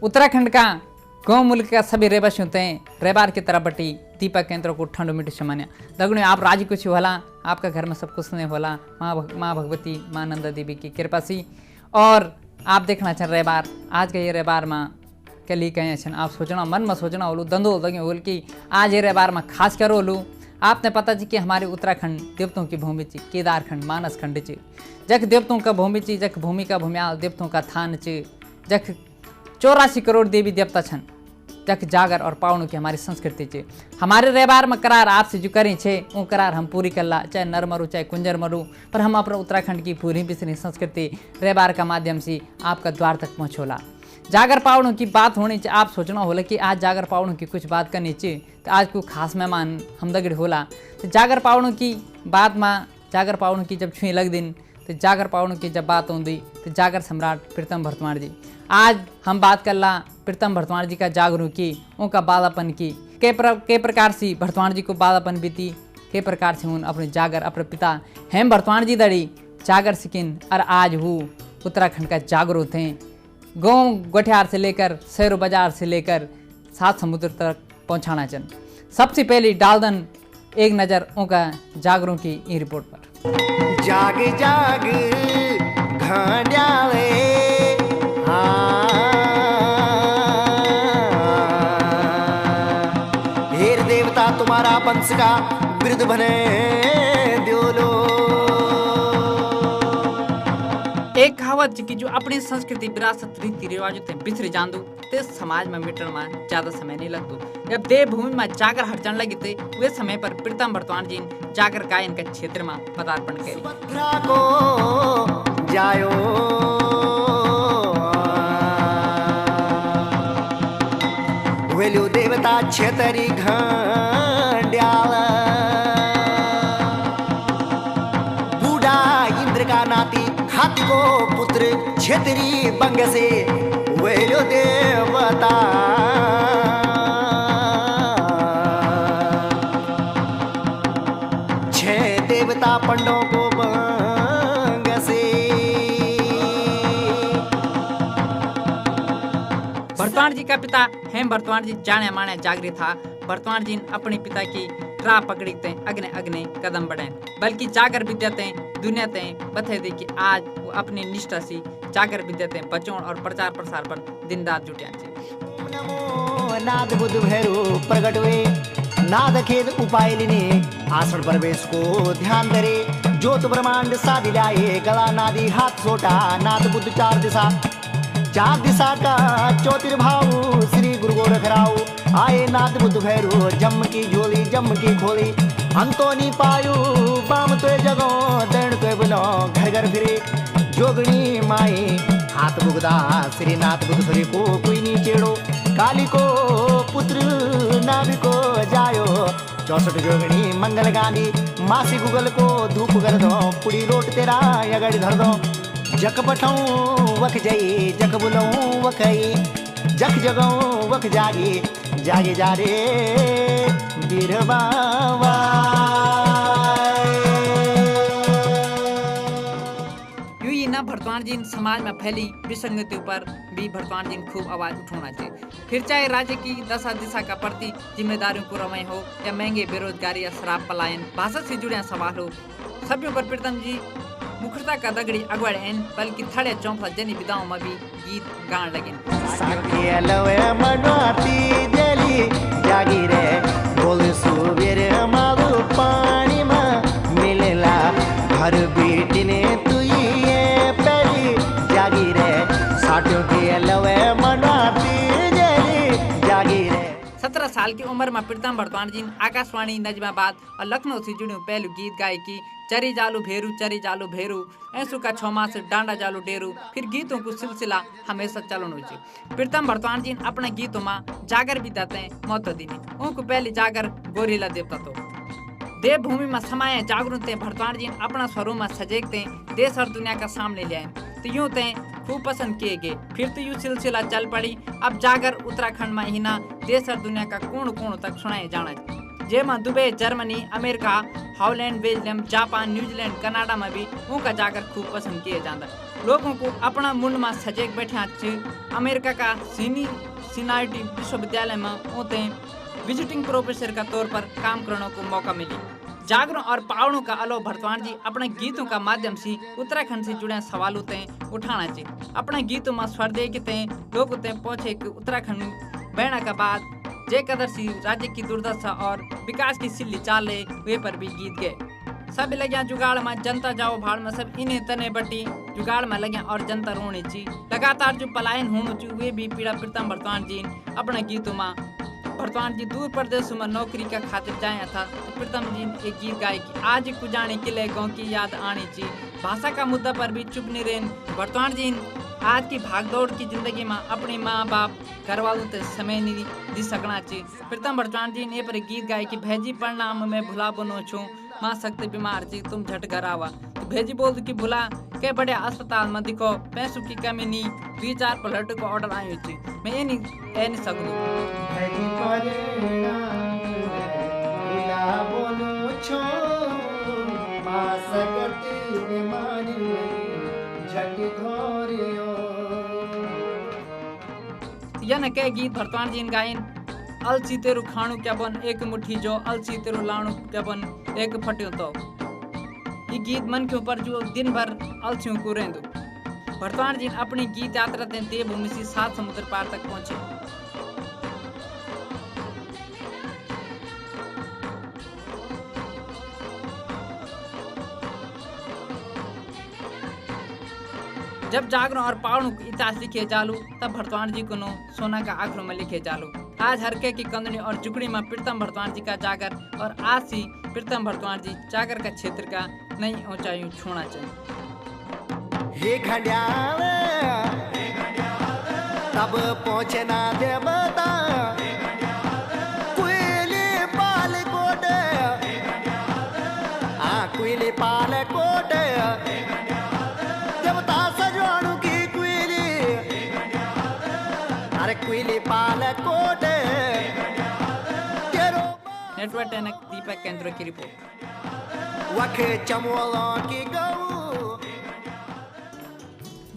उत्तराखंड का गाँव मुल्क का सभी रेबस होते हैं रेबार की तरह बटी दीपक केंद्र को ठंडो मिट्टी समान्या दगुने आप राजी कुछ होला आपका घर में सब कुछ नहीं होला माँ भगवती माँ नंदा देवी की कृपा सी। और आप देखना चाह रेबार आज का ये रेबार में के लिए कहीं अच्छा आप सोचना मन में सोचना होलू दंदो होल कि आज ये रेबार में खास करो होलू। आपने पता जी कि हमारे उत्तराखंड देवताओं की भूमि ची केदारखंड मानस खंड ची जख देवताओं का भूमि ची जख भूमि का भूमियाल देवताओं का थान ची जख 84 करोड़ देवी देवता छन जख जागर और पावनों की हमारी संस्कृति चे। हमारे रेबार में करार आपसे जो करें छे वो करार हम पूरी कर ला चाहे नर मरू चाहे कुंजर मरू पर हम अपने उत्तराखंड की पूरी बिसरी संस्कृति रेबार का माध्यम से आपका द्वार तक पहुँचोला। जागर पावनों की बात होनी चाहिए आप सोचना होला कि आज जागर पावनों की कुछ बात करनी चाहिए तो आज कोई खास मेहमान हमदगड़ होला तो जागर पावनों की बात में जागर पावनों की जब छुई लग दिन तो जागर पावनों की जब बात होती तो जागर सम्राट प्रीतम भरतवाण जी आज हम बात कर ला प्रीतम भरतवाण जी का जागरू की उनका बालापन की के प्रकार से भरतवाण जी को बालापन बीती के प्रकार से उन अपने जागर अपने पिता हेम भरतवाण जी दड़ी जागर सिकिन और आज वो उत्तराखंड का जागरूक थे। गाँव गठियार से लेकर शहरों बाजार से लेकर 7 समुद्र तक पहुँचाना चन। सबसे पहले डालदन एक नज़र उनका जागरों की ई रिपोर्ट पर। जाग जाग घांड्याले हेर देवता तुम्हारा वंश का वृद्ध बने द्योलो। एक कहावत की जो अपनी संस्कृति विरासत रीति रिवाजों ते बिखरे जान दो ते समाज में मिटन में ज्यादा समय नहीं लगतो। जब देवभूमि में जागर हटचन लगी थे वे समय पर प्रीतम भरतवाण जी जागर गायन के क्षेत्र में पदार्पण करी। जायो वेलु देवता क्षेत्री घंड्याल बूढ़ा इंद्र का नाती हाथी को पुत्र क्षेत्री बंग से वेलु देवता छह देवता पंडों को बंग से। भरतवाण जी का पिता हेम भरतवाण जी जाने माने जागरी था। भरतवाण जी अपने पिता की राह पकड़ी ते अग्ने अग्ने कदम बढ़े बल्कि जागर विद्या ते दुनिया ते बता दे कि आज वो अपनी निष्ठा से जागर विद्या ते बचों और प्रचार प्रसार पर दिन रात जुटे नाद बुद्ध भैरू प्रगट हुए नाद खेद उपाय लेने आसन प्रवेश को ध्यान धरे ज्योत ब्रह्मांड साधि लाए गला नादी हाथ सोटा नाद बुद्ध चार दिशा का ज्योतिर्भाव श्री गुरु गोरखराव आए नाद बुद्ध भैरू जम की झोली जम की खोली अंतोनी पायु बाम तो जगो दर्ण तो बनो घर घर फिरे जोगणी माई हाथ बुगदा श्रीनाथ बुद्ध सरी को कोई नी चेड़ो काली को पुत्र नाभि को जायो 64 जोगणी मंगल गांधी मासी गुगल को धूप कर दो पुड़ी रोट तेरा अगड़ धर दो जक पठाऊं वक जाई जक बुलाऊं वकई जख जगाऊं वक जागी जागे जा रे वीर बाबा। भरतवाण जी समाज में फैली विसंगति पर भी भरतवाण जी खूब आवाज उठाना चाहिए। फिर चाहे राज्य की दशा दिशा का प्रति जिम्मेदारियों को रवाई हो या महंगे बेरोजगारी या शराब पलायन भाषा से जुड़े सवाल हो सभी पर प्रीतम जी मुखरता का दगड़ी अगवाड़ हैं बल्कि थड़े चौंका जनी विदाओं में भी गीत गान लगे। जागी रे बोल सुबेर मालू पानी में मिलेला घर बेटी ने तू ये पहली जागी रे साठों के लवे मनाती जली जागी रे। 17 साल की उम्र में प्रीतम भरतवाण जी आकाशवाणी नजमाबाद और लखनऊ से जुड़े पहलू गीत गाए की चरी जालू भेरू ऐसु का 6 मास डांडा जालू डेरू फिर गीतों को सिलसिला हमेशा चलन हो। प्रीतम भरतवाण जी अपने गीतों में जागर भी देते हैं महत्व दीनी उनको पहले जागर गोरीला देवता तो देवभूमि में समाये जागरूक भरतवाण जी अपना स्वरूप में सजेगते देश और दुनिया का सामने ले आए तो यूं ते खूब पसंद किए गए। फिर तो यूं सिलसिला चल पड़ी अब जागर उत्तराखंड में ही ना देश और दुनिया का कोण कोण तक सुनाए जाना जेमा Dubai, Germany, America, Holland, Belgium, Japan, New Zealand, Canada में भी उनका जाकर खूब पसंद किए जाता। लोगों को अपना मुंड में सजेक बैठा अमेरिका का सिनाइटी विश्वविद्यालय में होते विजिटिंग प्रोफेसर का तौर पर काम करने को मौका मिली। जागरण और पावड़ों का अलो भरतवान जी अपने गीतों का माध्यम से उत्तराखंड से जुड़े सवाल होते हैं उठाना चाहिए। अपने गीतों में स्वर दे के लोग होते पहुंचे कि उत्तराखंड बहना के बाद जे कदर सी राज्य की दुर्दशा और विकास की सिल्ली चाल ले वे पर भी गीत गए। सब लग्या जुगाड़ में जनता जाओ भाड़ में सब इन्हें तने बटी जुगाड़ में लग्या और जनता रोनी ची लगातार जो पलायन होने ची वे भी पीड़ा प्रीतम भरतवान जी अपने गीतों में भरतवान जी दूर प्रदेशों में नौकरी का खातिर जाया था तो प्रीतम जी एक गीत गाए कि आज कुजाने किले गाँव की याद आनी ची। भाषा का मुद्दा पर भी चुप नहीं रेन भरतवान जी आज की भागदौड़ की जिंदगी में अपने माँ बाप घर वालों से समय नहीं दी सकना चाहिए। प्रीतम भरतवान जी ने पर गीत गाए कि भेजी परिणाम में भुला बनो छो माँ सख्त बीमार जी तुम झट घर आवा तो भेजी बोल कि भुला के बड़े अस्पताल में दिखो पैसों की कमी नहीं 2-4 प्लेट को ऑर्डर आई थी मैं ये नहीं सकूँ। यह के गीत भरतवान जी गायन अलसी तेरू खाणू क्या बन एक मुट्ठी जो अलसी तेरू लाणू क्या बन एक फट्यो तो ये गीत मन के ऊपर जो दिन भर अलसियों को रेंदो। भरतवान जी अपनी गीत यात्रा देवभूमि से 7 समुद्र पार तक पहुंचे। जब जागरण और पावड़ों को इतिहास लिखे जालू तब भरतवान जी को नो सोना का आखिरों में लिखे जालू। आज हरके की कंदनी और जुगड़ी में प्रीतम भरतवान जी का जागर और आज सी प्रीतम भरतवान जी जागर का क्षेत्र का नई ऊंचाई छूना चाहिए। हे घड़ियाल तब पहुँचे ना देवता कुइली पाल कोट कुइली पाल कोट देवता सजवाणु की कुइली अरे कुइली पाल कोट नेटवर्क टैनक दीपक केंद्र की रिपोर्ट। वख चमोलों की गऊ।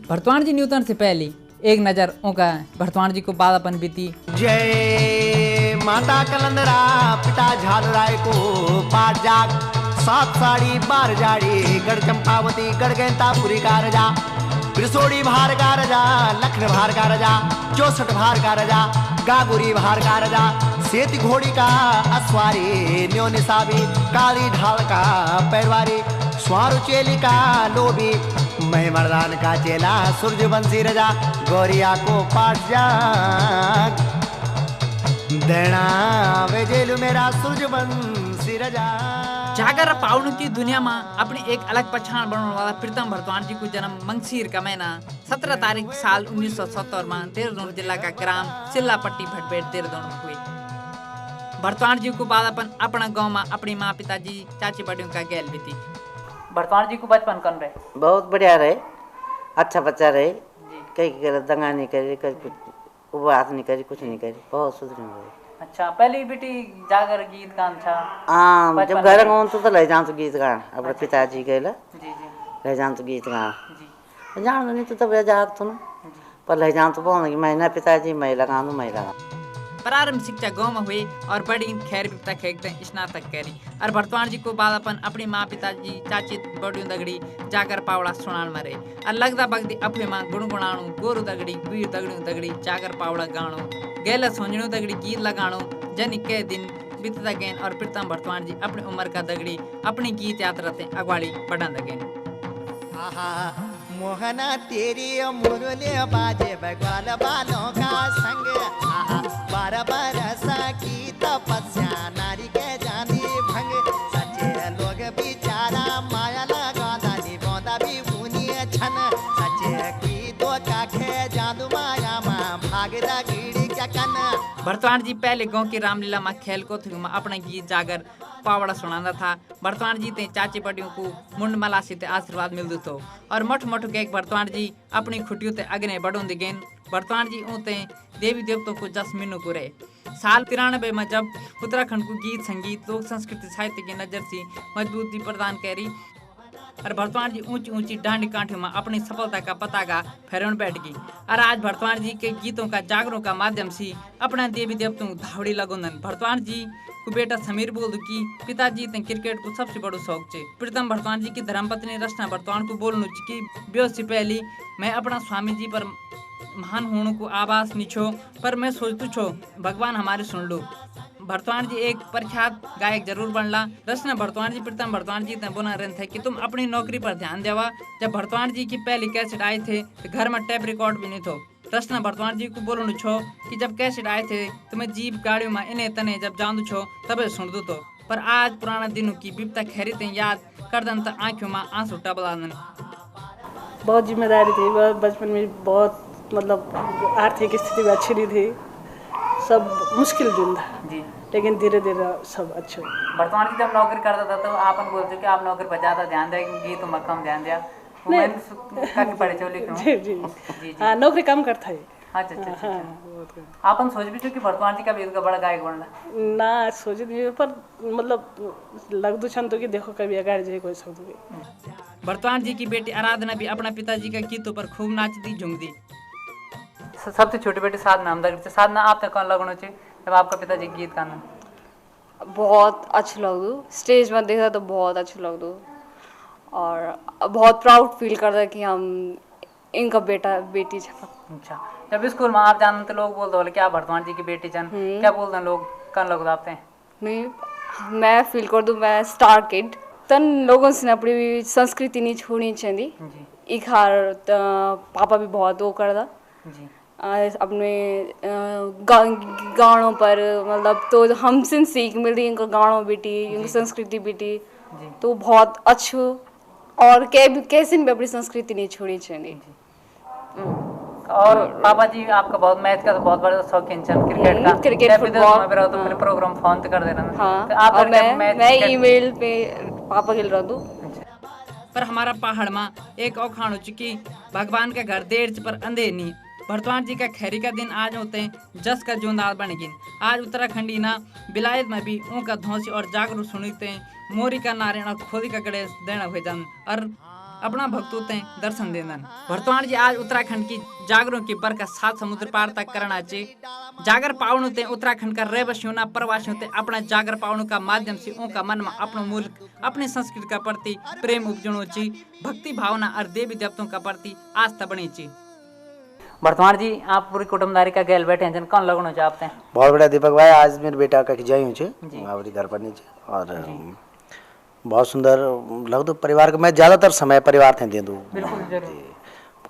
भरतवान जी न्यूटन से पहले एक नजर उनका भरतवान जी को बालापन बीती। जय माता कलंदरा पिता झालराय को पाठ जाग 7 साड़ी 12 जाड़ी गढ़ चंपावती गढ़ गैंतापुरी का रजा त्रिशोड़ी भार का रजा लखन भार का रजा 64 भार का रजा गागुरी भार का रजा सेती घोड़ी का अस्वारी न्यो निसाबी काली ढाल का पैरवारी स्वारु चेली का लोभी मैं मर्दान का चेला सूर्यवंशी रजा गौरिया को पाठ जाग देना वे जेलू मेरा सूर्यवंशी रजा। जागर पावड़ों की दुनिया में अपनी एक अलग पहचान बनाने वाला प्रीतम भरतवान जी को जन्म मंगसीर का महीना 17 तारीख साल 1970 में देहरादून जिला का ग्राम सिल्लापट्टी भटबेट देहरादून में हुई। भरतवान जी को बालापन अपना गांव में अपनी माँ पिताजी चाची बड़ियों का गैल भी थी। भरतवान जी को बचपन कौन रहे? बहुत बढ़िया रहे, अच्छा बच्चा रहे, कहीं दंगा नहीं करे, कहीं उपवास नहीं करी, कुछ नहीं करी, बहुत सुधर रहे। अच्छा पहली बेटी जागर गीत गान था। हाँ जब घर गाँव तो ले जाऊँ तो गीत गान अपने पिताजी गए जी ले जाऊँ तो गीत गान जान नहीं तो तब जाग तो ना पर ले जाऊँ तो बोलने की मैं ना पिताजी मैं लगा दूँ मैं लगा। प्रारंभ शिक्षा गाँव में हुई और बड़ी खैर तक स्नातक करी और भरतवान जी को बालापन अपनी माँ पिताजी चाची बड़ियों दगड़ी जाकर पावड़ा सुनान मरे और लगदा बगदी अपने माँ गुणगुणाणु गोरु दगड़ी वीर दगड़ियों दगड़ी जाकर पावड़ा गाणो गैला सोंजणु दगड़ी गीत लगाणो जन के दिन बीतता गैन और प्रीतम भरतवान जी अपनी उम्र का दगड़ी अपनी गीत यात्रा ते अगवाड़ी बढ़ांदा गैन। मोहना तेरी मुरली बाजे बगवाल बालों का संग 12 बरस की तपस्या नारी के जानी भंग सच्चे लोग बिचारा माया लगा दानी बोंदा भी बुनी छन सच्चे की दो काखे जादू माया मां भागदा कीड़ी क्या कन। भरतवान जी पहले गांव की रामलीला में खेल को थी में अपना गीत जागर पावड़ा सुनाना था। भरतवान जी ते चाची पटियों को मुंड मलासी ते आशीर्वाद मिलदो तो और मठ मठ के भरतवान जी अपनी खुटियों ते अग्ने बढ़ों दिगेन भरतवान जी ऊते देवी देवतों को जस मीनू को रहे। साल 93 में जब उत्तराखंड को गीत संगीत लोक संस्कृति साहित्य की नजर से मजबूती प्रदान करी और भरतवान जी ऊंची ऊंची डांडी कांठों में अपनी सफलता का पताका फहराने बैठ गई। और आज भरतवान जी के गीतों का जागरों का माध्यम से अपना देवी देवतों धावड़ी लगोंदन। भरतवान जी को बेटा समीर बोल कि पिताजी ते क्रिकेट को सबसे बड़ो शौक छे। प्रीतम भरतवान जी की धर्मपत्नी रचना भरतवान को बोलनु कि ब्याह से पहले मैं अपना स्वामी जी पर महान होने को आवास निछो, पर मैं सोचतू छो भगवान हमारे सुन लो। भरतवान जी एक प्रख्यात गायक जरूर बनला। रचना भरतवान जी प्रीतम भरतवान जी बोला रहे थे कि तुम अपनी नौकरी पर ध्यान देवा। जब भरतवान जी की पहली कैसेट आए थे तो घर में टेप रिकॉर्ड भी नहीं थो। रचना भरतवान जी को बोलनु छो कि जब कैसेट आए थे तो मैं जीप गाड़ियों में इन्हें तने जब जानू छो तबे सुन दू तो। पर आज पुराना दिनों की विपता खैरियतें याद कर दन तो आंखों में आंसू टबलान। बहुत जिम्मेदारी थी, बचपन में बहुत मतलब आर्थिक स्थिति भी अच्छी नहीं थी, सब मुश्किल दिन था जी, लेकिन धीरे धीरे सब अच्छे। भरतवान जी जब नौकरी करता था तो आपन बोलते कि आप नौकरी पर ज्यादा ध्यान दें, गीतों में कम ध्यान दिया। जी जी हाँ, नौकरी कम करता है। अच्छा आपन सोच भी कि भरतवान जी का भी इतना बड़ा गायक बनना ना सोच दिए, पर मतलब लगदू छन तो कि देखो कभी अगाड़ी जाए कोई सकती। भरतवान जी की बेटी आराधना भी अपना पिताजी का गीतों पर खूब नाचती झूमती। सबसे छोटी बेटी साधना हमदर्द। साधना आप तक कौन लगना चाहिए जब आपका पिताजी गीत गाना? बहुत अच्छा लगदू, स्टेज में देखा तो बहुत अच्छा लगदू और बहुत प्राउड फील करता कि हम इनका बेटी छ। अच्छा, जब स्कूल में आप जानते लोग बोलते बोले क्या भरतवान जी की बेटी जन, क्या बोलते हैं लोग, कौन लोग आपते हैं? मैं फील कर दूँ मैं स्टार किड तन लोगों से अपनी संस्कृति नहीं छोड़नी चाहिए। इखार पापा भी बहुत वो करदा अपने गानों पर, मतलब तो हमसे सीख मिलती इनका गानों बेटी, इनकी संस्कृति बेटी तो बहुत अच्छो और कैसे भी अपनी संस्कृति नहीं छोड़नी चाहिए। और पापा जी आपका बहुत मैथ का तो बहुत बड़ा शौकीन छन, क्रिकेट फुटबॉल तो फिर प्रोग्राम फोन तो कर देना। हाँ, तो आप और मैं ईमेल पे पापा के रह दूं। पर हमारा पहाड़ में एक औखाण चुकी भगवान का घर देर पर अंधेर नहीं। भरतवान जी का खैरी का दिन आज होते हैं जस का जोंदार बन गिन। आज उत्तराखंडी ना बिलायत में भी ऊँका धौसी और जागरूक सुनते हैं मोरी का नारायण और खोदी का गणेश देना हुए जन और अपना भक्तों ते दर्शन देना। भरतवान जी आज उत्तराखंड की जागरों की बरकत 7 समुद्र पार तक करना चाहिए। जागर पावणु ते उत्तराखंड का रहवासियों ना प्रवासियों ते अपना जागर पावणु का माध्यम से उनका मन में अपना मुल्क अपनी संस्कृति का प्रति प्रेम उपजणो चाहिए, भक्ति भावना और देवी देवताओं का प्रति आस्था बनी चाहिए। भरतवान जी आप पूरी कुटुंबदारी का गैल बैठे हैं, कौन लगनो चाहते हैं? बहुत बढ़िया दीपक भाई, आज मेरे बेटा का जाई हूँ घर पर नीचे और बहुत सुंदर लग दो परिवार का। मैं ज़्यादातर समय परिवार थे दे दूँ,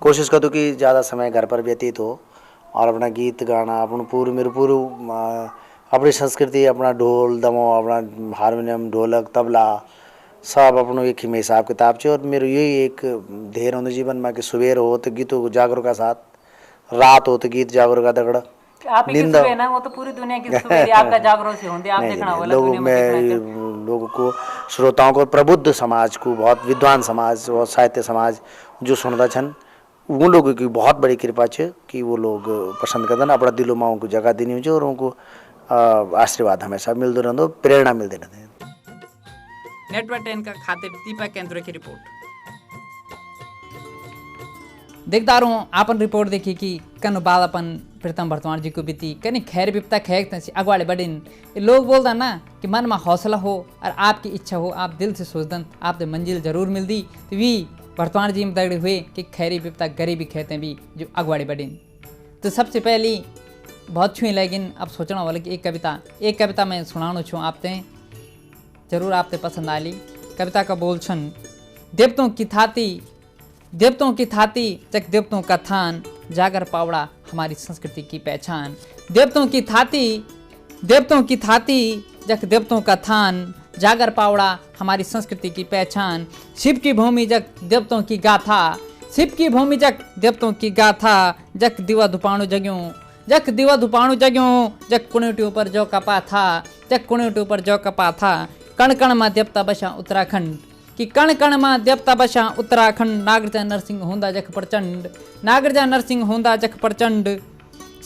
कोशिश कर दूँ कि ज़्यादा समय घर पर व्यतीत हो और अपना गीत गाना अपन मेरे पूरी अपनी संस्कृति, अपना ढोल दमो, अपना हारमोनियम ढोलक तबला सब अपनों एक ही में हिसाब किताब से। और मेरे यही एक ध्येय होने जीवन में कि सुबह हो तो गीतों को जागरूक का साथ, रात हो तो गीत जागरूक का दगड़ा आप ही ना, वो तो पूरी दुनिया की सुबह आपका जागरूक से होंगे, आप देखना वाला लोगों में लोगों को, श्रोताओं को, प्रबुद्ध समाज को, बहुत विद्वान समाज और साहित्य समाज जो सुनता छन वो लोगों की बहुत बड़ी कृपा है कि वो लोग पसंद करते अपना दिलों में उनको जगह देनी चाहिए और उनको आशीर्वाद हमेशा मिलते रहते, प्रेरणा मिलते रहते। नेटवर्क 10 का खाते दीपक केंद्र की रिपोर्ट देखता रहूँ आपन रिपोर्ट देखी कि कन बाल अपन प्रीतम भरतवान जी को बीती कहीं खैर विपता खेक अगवाड़े बढ़िन। लोग बोलता ना कि मन में हौसला हो और आपकी इच्छा हो, आप दिल से सोचदन आप तो मंजिल जरूर मिलती। तो भी भरतवान जी में दगड़े हुए कि खैरी विपता गरीबी खेते भी जो अगवाड़े बढ़िन। तो सबसे पहली बहुत छुई लेकिन अब सोचना वाला कि एक कविता मैं सुनाना छूँ आपते, जरूर आपते पसंद आली। कविता का बोल छन, देवतों की थाती जग देवतों का थान, जागर पावड़ा हमारी संस्कृति की पहचान। देवतों की थाती जग देवतों का थान, जागर पावड़ा हमारी संस्कृति की पहचान। शिव की भूमि जग देवतों की गाथा, शिव की भूमि जग देवतों की गाथा। जग दिवा धुपाणु जग्यों, जग कुणेटियों पर जो कपा था, जग कुणेटियों पर जो कपा था। कण कण में देवता बसा उत्तराखंड, कि कण कण मां देवता बसा उत्तराखंड नागरजा नरसिंह होंदा जख प्रचंड नागरजा नरसिंह होंदा जख प्रचंड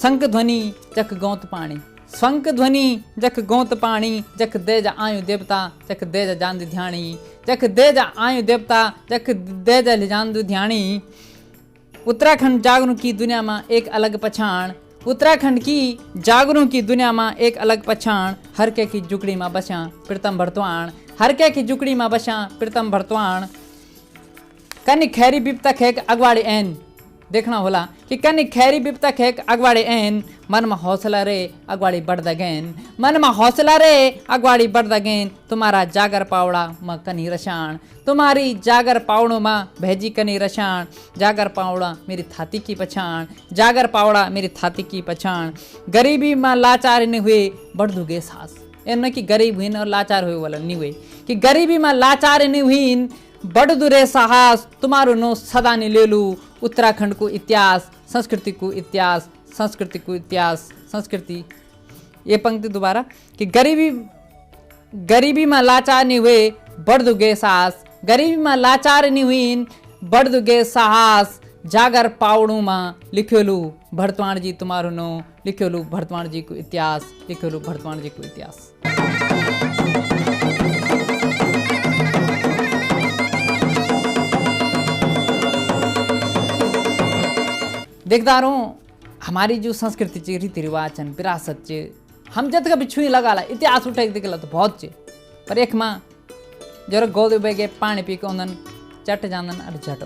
शंख ध्वनि जख गौत पाणी शंख ध्वनि जख गौत पाणी जख देजा आयु देवता जख देजा जांद ध्याणी जख देजा आयु देवता जख देजा लिजांद ध्याणी। उत्तराखंड जागरूक की दुनिया में एक अलग पछाण उत्तराखंड की जागरूक की दुनिया में एक अलग पछाण हर के की जुगड़ी में बसा प्रीतम भरतवाण हर के की जुगड़ी में बसा प्रीतम भरतवाण। कनि खैरी बिपता खेक अगवाड़ी एन देखना होला कि कनि खैरी बिपता खेक अगवाड़ी एन मन में हौसला रे अगवाड़ी बढ़दा गैन मन में हौसला रे अगवाड़ी बढ़दा गैन। तुम्हारा जागर पावड़ा म कनी रसाण तुम्हारी जागर पावड़ों में भेजी कनी रसाण जागर पावड़ा मेरी थाती की पछाण जागर पावड़ा मेरी थाती की पछाण। गरीबी में लाचार नहीं हुए बढ़ दुगे सास न कि गरीब हुई और लाचार हुए वाला नहीं हुए कि गरीबी में लाचार नहीं हुई बड़ दुरे साहस तुम्हारो नो सदा ने ले लू। उत्तराखंड को इतिहास संस्कृति को इतिहास संस्कृति को इतिहास संस्कृति। ये पंक्ति दोबारा कि गरीबी में लाचार नहीं हुए बढ़ दुगे साहस गरीबी में लाचार नहीं हुई बढ़ दुगे साहस जागर पावड़ू में लिखेलू भरतवाण जी तुम्हारो नो लिखेलू भरतवाण जी को इतिहास लिखेलू भरतवाण जी को इतिहास। देखता रहूँ हमारी जो संस्कृति चे रीति रिवाज चन विरासत चे हम जत का बिछुई लगा ला इतिहास उठे दिखला तो बहुत चे पर एक माँ जरा गोद बेगे पानी पी के चट जानन और झट